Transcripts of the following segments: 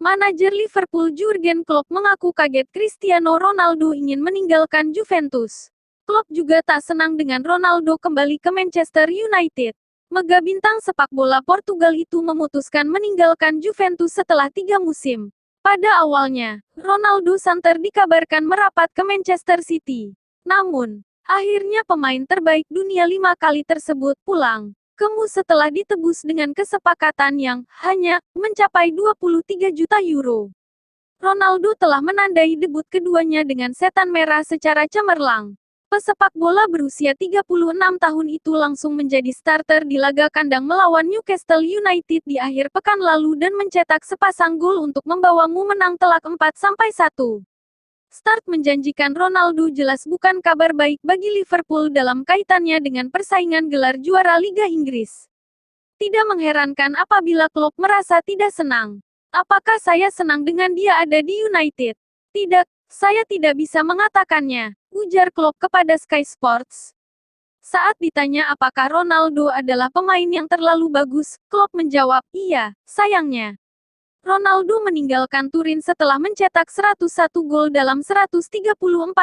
Manajer Liverpool Jurgen Klopp mengaku kaget Cristiano Ronaldo ingin meninggalkan Juventus. Klopp juga tak senang dengan Ronaldo kembali ke Manchester United. Mega bintang sepak bola Portugal itu memutuskan meninggalkan Juventus setelah 3 musim. Pada awalnya, Ronaldo santer dikabarkan merapat ke Manchester City. Namun, akhirnya pemain terbaik dunia 5 kali tersebut pulang Kemu setelah ditebus dengan kesepakatan yang hanya mencapai 23 juta euro. Ronaldo telah menandai debut keduanya dengan setan merah secara cemerlang. Pesepak bola berusia 36 tahun itu langsung menjadi starter di laga kandang melawan Newcastle United di akhir pekan lalu dan mencetak sepasang gol untuk membawamu menang telak 4-1. Start menjanjikan Ronaldo jelas bukan kabar baik bagi Liverpool dalam kaitannya dengan persaingan gelar juara Liga Inggris. Tidak mengherankan apabila Klopp merasa tidak senang. Apakah saya senang dengan dia ada di United? Tidak, saya tidak bisa mengatakannya, ujar Klopp kepada Sky Sports. Saat ditanya apakah Ronaldo adalah pemain yang terlalu bagus, Klopp menjawab, iya, sayangnya. Ronaldo meninggalkan Turin setelah mencetak 101 gol dalam 134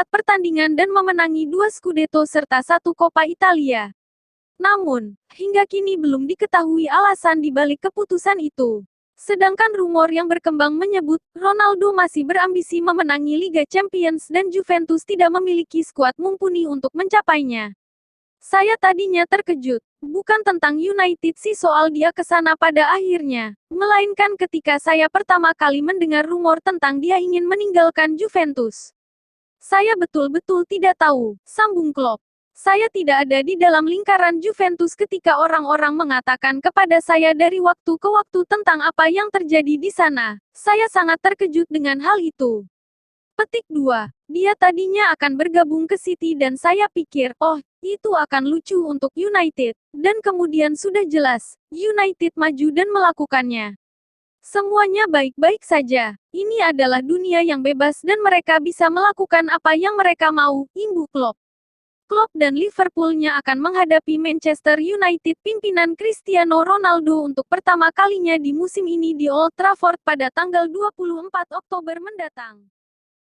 pertandingan dan memenangi 2 Scudetto serta 1 Coppa Italia. Namun, hingga kini belum diketahui alasan di balik keputusan itu. Sedangkan rumor yang berkembang menyebut, Ronaldo masih berambisi memenangi Liga Champions dan Juventus tidak memiliki skuad mumpuni untuk mencapainya. Saya tadinya terkejut, bukan tentang United sih soal dia ke sana pada akhirnya, melainkan ketika saya pertama kali mendengar rumor tentang dia ingin meninggalkan Juventus. Saya betul-betul tidak tahu, sambung Klopp. Saya tidak ada di dalam lingkaran Juventus ketika orang-orang mengatakan kepada saya dari waktu ke waktu tentang apa yang terjadi di sana. Saya sangat terkejut dengan hal itu. Petik 2. Dia tadinya akan bergabung ke City dan saya pikir, oh, itu akan lucu untuk United. Dan kemudian sudah jelas, United maju dan melakukannya. Semuanya baik-baik saja. Ini adalah dunia yang bebas dan mereka bisa melakukan apa yang mereka mau, imbuh Klopp. Klopp dan Liverpoolnya akan menghadapi Manchester United pimpinan Cristiano Ronaldo untuk pertama kalinya di musim ini di Old Trafford pada tanggal 24 Oktober mendatang.